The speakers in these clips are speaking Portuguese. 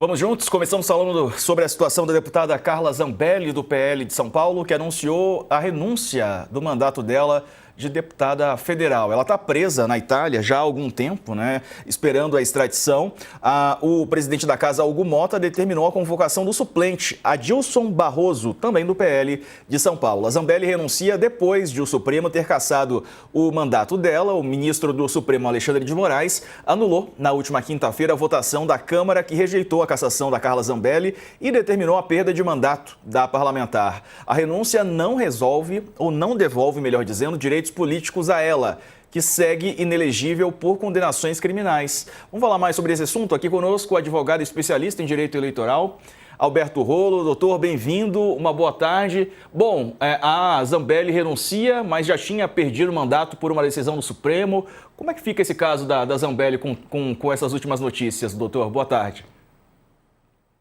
Vamos juntos, começamos falando sobre a situação da deputada Carla Zambelli, do PL de São Paulo, que anunciou a renúncia do mandato dela de deputada federal. Ela está presa na Itália já há algum tempo, esperando a extradição. O presidente da casa, Hugo Motta, determinou a convocação do suplente, Adilson Barroso, também do PL de São Paulo. A Zambelli renuncia depois de o Supremo ter cassado o mandato dela. O ministro do Supremo, Alexandre de Moraes, anulou na última quinta-feira a votação da Câmara que rejeitou a cassação da Carla Zambelli e determinou a perda de mandato da parlamentar. A renúncia não resolve, ou não devolve, melhor dizendo, direitos políticos a ela, que segue inelegível por condenações criminais. Vamos falar mais sobre esse assunto? Aqui conosco o advogado especialista em direito eleitoral, Alberto Rolo. Doutor, bem-vindo, uma boa tarde. Bom, a Zambelli renuncia, mas já tinha perdido o mandato por uma decisão do Supremo. Como é que fica esse caso da Zambelli com essas últimas notícias, doutor? Boa tarde.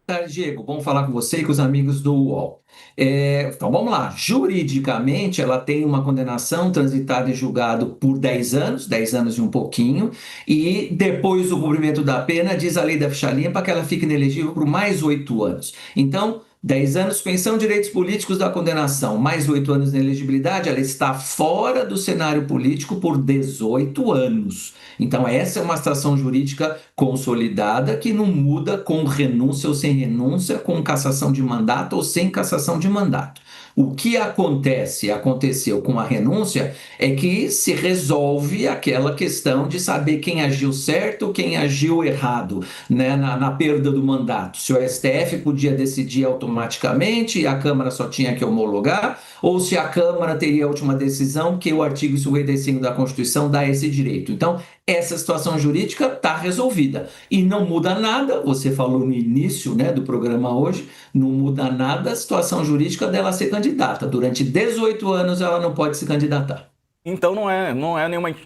Boa tarde, Diego. Bom falar com você e com os amigos do UOL. Então, vamos lá. Juridicamente, ela tem uma condenação transitada e julgado por 10 anos e um pouquinho, e depois do cumprimento da pena, diz a lei da ficha limpa que ela fica inelegível por mais 8 anos. Então, 10 anos, suspensão de direitos políticos da condenação, mais 8 anos de inelegibilidade, ela está fora do cenário político por 18 anos. Então, essa é uma situação jurídica consolidada que não muda com renúncia ou sem renúncia, com cassação de mandato ou sem cassação de mandato. O que aconteceu com a renúncia é que se resolve aquela questão de saber quem agiu certo, quem agiu errado, na perda do mandato. Se o STF podia decidir automaticamente e a Câmara só tinha que homologar, ou se a Câmara teria a última decisão, que o artigo 55 da Constituição dá esse direito. Então, essa situação jurídica está resolvida. E não muda nada, você falou no início do programa hoje, não muda nada a situação jurídica dela ser candidata. Durante 18 anos ela não pode se candidatar. Então não é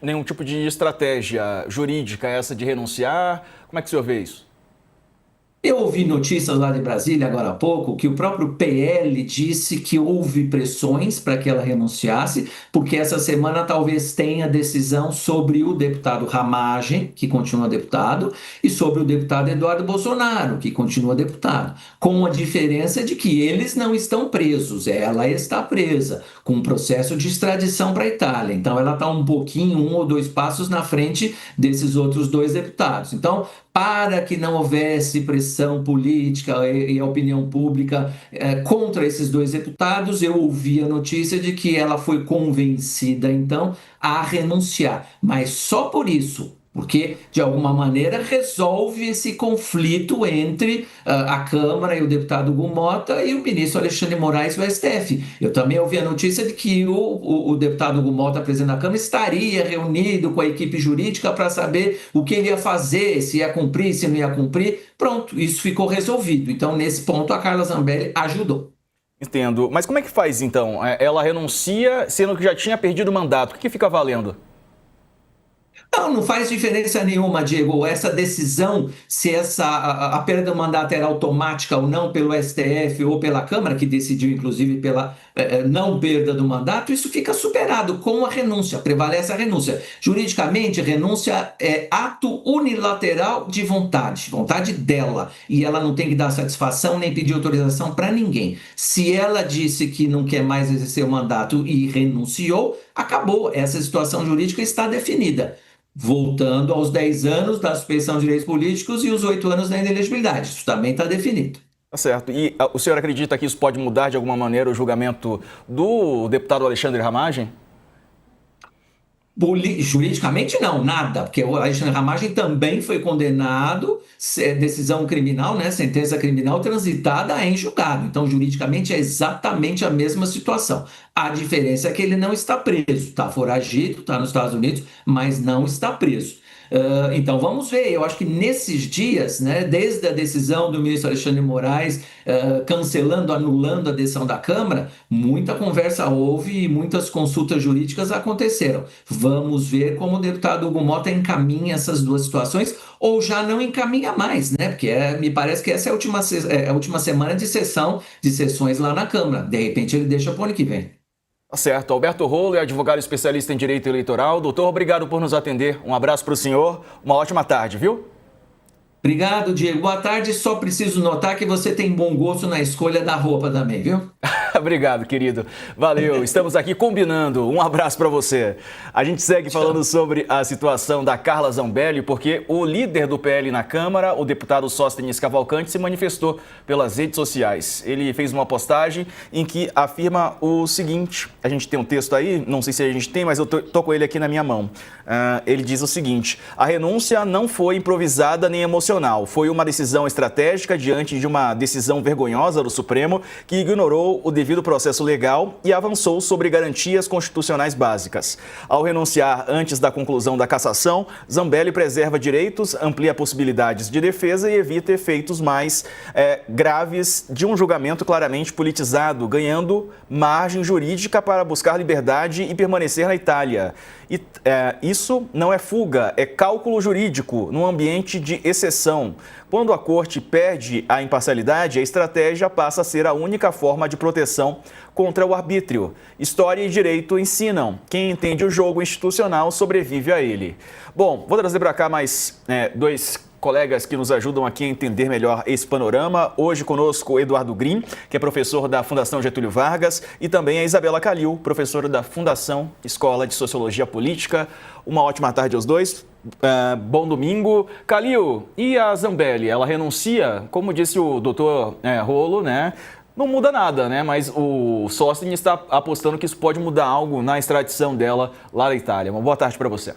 nenhum tipo de estratégia jurídica essa de renunciar? Como é que o senhor vê isso? Eu ouvi notícias lá de Brasília agora há pouco que o próprio PL disse que houve pressões para que ela renunciasse, porque essa semana talvez tenha decisão sobre o deputado Ramagem, que continua deputado, e sobre o deputado Eduardo Bolsonaro, que continua deputado, com a diferença de que eles não estão presos, ela está presa, com um processo de extradição para a Itália. Então ela está um pouquinho, 1 ou 2 passos na frente desses outros 2 deputados. Então, para que não houvesse pressão política e a opinião pública contra esses 2 deputados, eu ouvi a notícia de que ela foi convencida, então, a renunciar. Mas só por isso, porque, de alguma maneira, resolve esse conflito entre a Câmara e o deputado Hugo Motta e o ministro Alexandre de Moraes do STF. Eu também ouvi a notícia de que o deputado Hugo Motta, presidente da Câmara, estaria reunido com a equipe jurídica para saber o que ele ia fazer, se ia cumprir, se não ia cumprir. Pronto, isso ficou resolvido. Então, nesse ponto, a Carla Zambelli ajudou. Entendo. Mas como é que faz, então? Ela renuncia, sendo que já tinha perdido o mandato. O que fica valendo? Não faz diferença nenhuma, Diego. Essa decisão, se a perda do mandato era automática ou não pelo STF ou pela Câmara, que decidiu inclusive pela não perda do mandato, isso fica superado com a renúncia, prevalece a renúncia. Juridicamente, renúncia é ato unilateral de vontade dela, e ela não tem que dar satisfação nem pedir autorização para ninguém. Se ela disse que não quer mais exercer o mandato e renunciou, acabou. Essa situação jurídica está definida. Voltando aos 10 anos da suspensão de direitos políticos e os 8 anos da inelegibilidade. Isso também está definido. Tá certo. E o senhor acredita que isso pode mudar de alguma maneira o julgamento do deputado Alexandre Ramagem? Juridicamente não, nada, porque o Alexandre Ramagem também foi condenado, decisão criminal, sentença criminal transitada em julgado. Então, juridicamente é exatamente a mesma situação. A diferença é que ele não está preso, está foragido, está nos Estados Unidos, mas não está preso. Então vamos ver, eu acho que nesses dias, desde a decisão do ministro Alexandre de Moraes cancelando, anulando a decisão da Câmara, muita conversa houve e muitas consultas jurídicas aconteceram. Vamos ver como o deputado Hugo Motta encaminha essas 2 situações, ou já não encaminha mais, porque me parece que essa é a última semana de sessões lá na Câmara. De repente ele deixa para o ano que vem. Tá certo. Alberto Rolo é advogado especialista em direito eleitoral. Doutor, obrigado por nos atender. Um abraço para o senhor. Uma ótima tarde, viu? Obrigado, Diego. Boa tarde. Só preciso notar que você tem bom gosto na escolha da roupa também, viu? Obrigado, querido. Valeu. Estamos aqui combinando. Um abraço para você. A gente segue falando sobre a situação da Carla Zambelli, porque o líder do PL na Câmara, o deputado Sóstenes Cavalcante, se manifestou pelas redes sociais. Ele fez uma postagem em que afirma o seguinte. A gente tem um texto aí, não sei se a gente tem, mas eu tô com ele aqui na minha mão. Ele diz o seguinte: a renúncia não foi improvisada nem emocional. Foi uma decisão estratégica diante de uma decisão vergonhosa do Supremo que ignorou o devido processo legal e avançou sobre garantias constitucionais básicas. Ao renunciar antes da conclusão da cassação, Zambelli preserva direitos, amplia possibilidades de defesa e evita efeitos mais graves de um julgamento claramente politizado, ganhando margem jurídica para buscar liberdade e permanecer na Itália. E isso não é fuga, é cálculo jurídico num ambiente de exceção. Quando a corte perde a imparcialidade, a estratégia passa a ser a única forma de proteção contra o arbítrio. História e direito ensinam. Quem entende o jogo institucional sobrevive a ele. Bom, vou trazer para cá mais dois colegas que nos ajudam aqui a entender melhor esse panorama. Hoje conosco o Eduardo Green, que é professor da Fundação Getúlio Vargas, e também a Isabela Calil, professora da Fundação Escola de Sociologia Política. Uma ótima tarde aos dois. Bom domingo. Calil, e a Zambelli? Ela renuncia? Como disse o doutor Rolo, né? Não muda nada, né? Mas o Sóstenes está apostando que isso pode mudar algo na extradição dela lá na Itália. Uma boa tarde para você.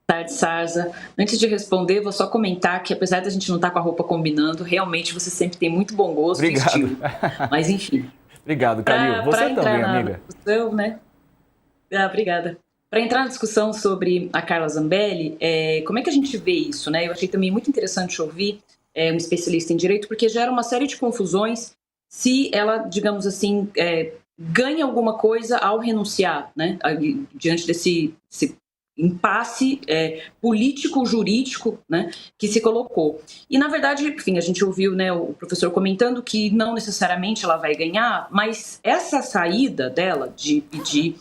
Boa tarde, Sarza. Antes de responder, vou só comentar que, apesar da gente não estar com a roupa combinando, realmente você sempre tem muito bom gosto e estilo. Mas, enfim. Obrigado, Calil. Você também, amiga. Discussão, né? Obrigada. Para entrar na discussão sobre a Carla Zambelli, como é que a gente vê isso, né? Eu achei também muito interessante ouvir um especialista em direito, porque gera uma série de confusões se ela, digamos assim, ganha alguma coisa ao renunciar, né? Diante desse impasse político-jurídico, né, que se colocou. E, na verdade, enfim, a gente ouviu, né, o professor comentando que não necessariamente ela vai ganhar, mas essa saída dela de pedir,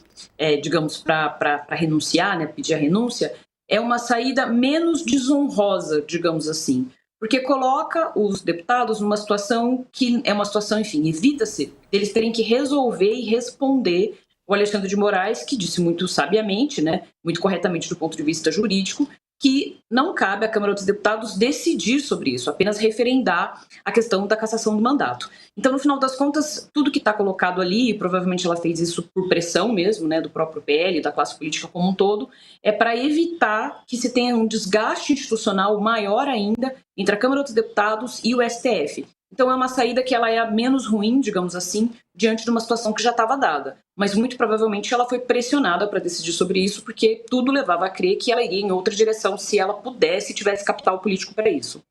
digamos, para renunciar, né, pedir a renúncia, é uma saída menos desonrosa, digamos assim, porque coloca os deputados numa situação que é uma situação, enfim, evita-se eles terem que resolver e responder o Alexandre de Moraes, que disse muito sabiamente, né, muito corretamente do ponto de vista jurídico, que não cabe à Câmara dos Deputados decidir sobre isso, apenas referendar a questão da cassação do mandato. Então, no final das contas, tudo que está colocado ali, e provavelmente ela fez isso por pressão mesmo, né, do próprio PL, da classe política como um todo, é para evitar que se tenha um desgaste institucional maior ainda entre a Câmara dos Deputados e o STF. Então é uma saída que ela é a menos ruim, digamos assim, diante de uma situação que já estava dada. Mas muito provavelmente ela foi pressionada para decidir sobre isso, porque tudo levava a crer que ela iria em outra direção se ela pudesse e tivesse capital político para isso.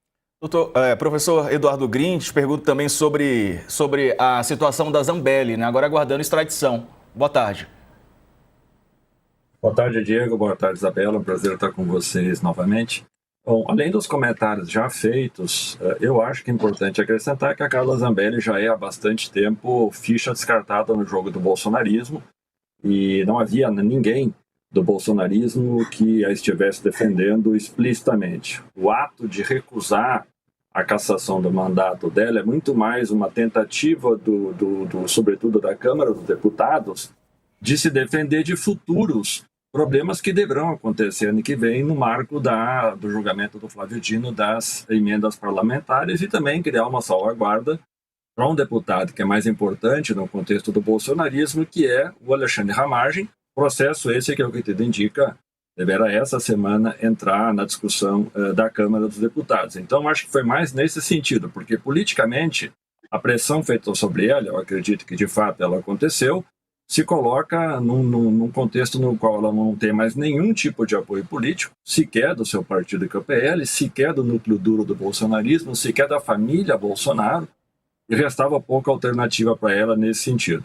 Professor Eduardo Green, te pergunto também sobre a situação da Zambelli, né? Agora aguardando extradição. Boa tarde. Boa tarde, Diego. Boa tarde, Isabela. Um prazer estar com vocês novamente. Bom, além dos comentários já feitos, eu acho que é importante acrescentar que a Carla Zambelli já é há bastante tempo ficha descartada no jogo do bolsonarismo e não havia ninguém do bolsonarismo que a estivesse defendendo explicitamente. O ato de recusar a cassação do mandato dela é muito mais uma tentativa, sobretudo da Câmara dos Deputados, de se defender de futuros problemas que deverão acontecer ano que vem no marco do julgamento do Flávio Dino das emendas parlamentares e também criar uma salvaguarda para um deputado que é mais importante no contexto do bolsonarismo, que é o Alexandre Ramagem. Processo esse que, o que tudo indica, deverá essa semana entrar na discussão da Câmara dos Deputados. Então, acho que foi mais nesse sentido, porque politicamente a pressão feita sobre ela, eu acredito que de fato ela aconteceu, se coloca num contexto no qual ela não tem mais nenhum tipo de apoio político, sequer do seu partido, que é o PL, sequer do núcleo duro do bolsonarismo, sequer da família Bolsonaro, e restava pouca alternativa para ela nesse sentido.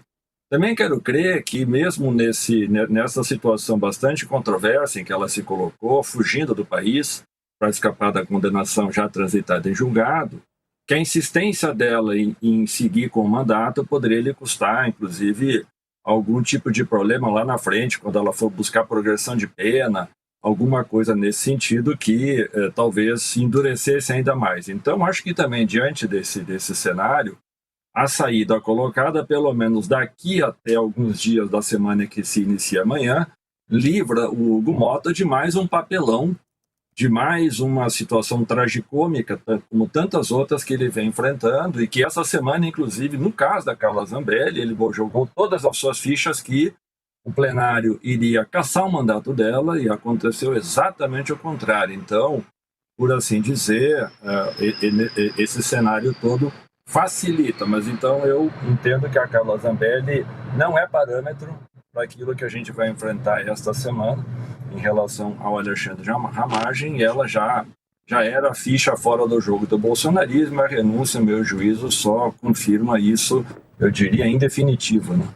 Também quero crer que mesmo nessa situação bastante controversa em que ela se colocou, fugindo do país para escapar da condenação já transitada em julgado, que a insistência dela em seguir com o mandato poderia lhe custar, inclusive, algum tipo de problema lá na frente, quando ela for buscar progressão de pena, alguma coisa nesse sentido que talvez endurecesse ainda mais. Então, acho que também, diante desse cenário, a saída colocada, pelo menos daqui até alguns dias da semana que se inicia amanhã, livra o Hugo Motta de mais um papelão, de mais uma situação tragicômica, como tantas outras que ele vem enfrentando, e que essa semana, inclusive, no caso da Carla Zambelli, ele jogou todas as suas fichas que o plenário iria cassar o mandato dela, e aconteceu exatamente o contrário. Então, por assim dizer, esse cenário todo facilita, mas então eu entendo que a Carla Zambelli não é parâmetro para aquilo que a gente vai enfrentar esta semana em relação ao Alexandre Ramagem, e ela já era ficha fora do jogo do bolsonarismo. A renúncia, meu juízo, só confirma isso, eu diria, em definitivo, né?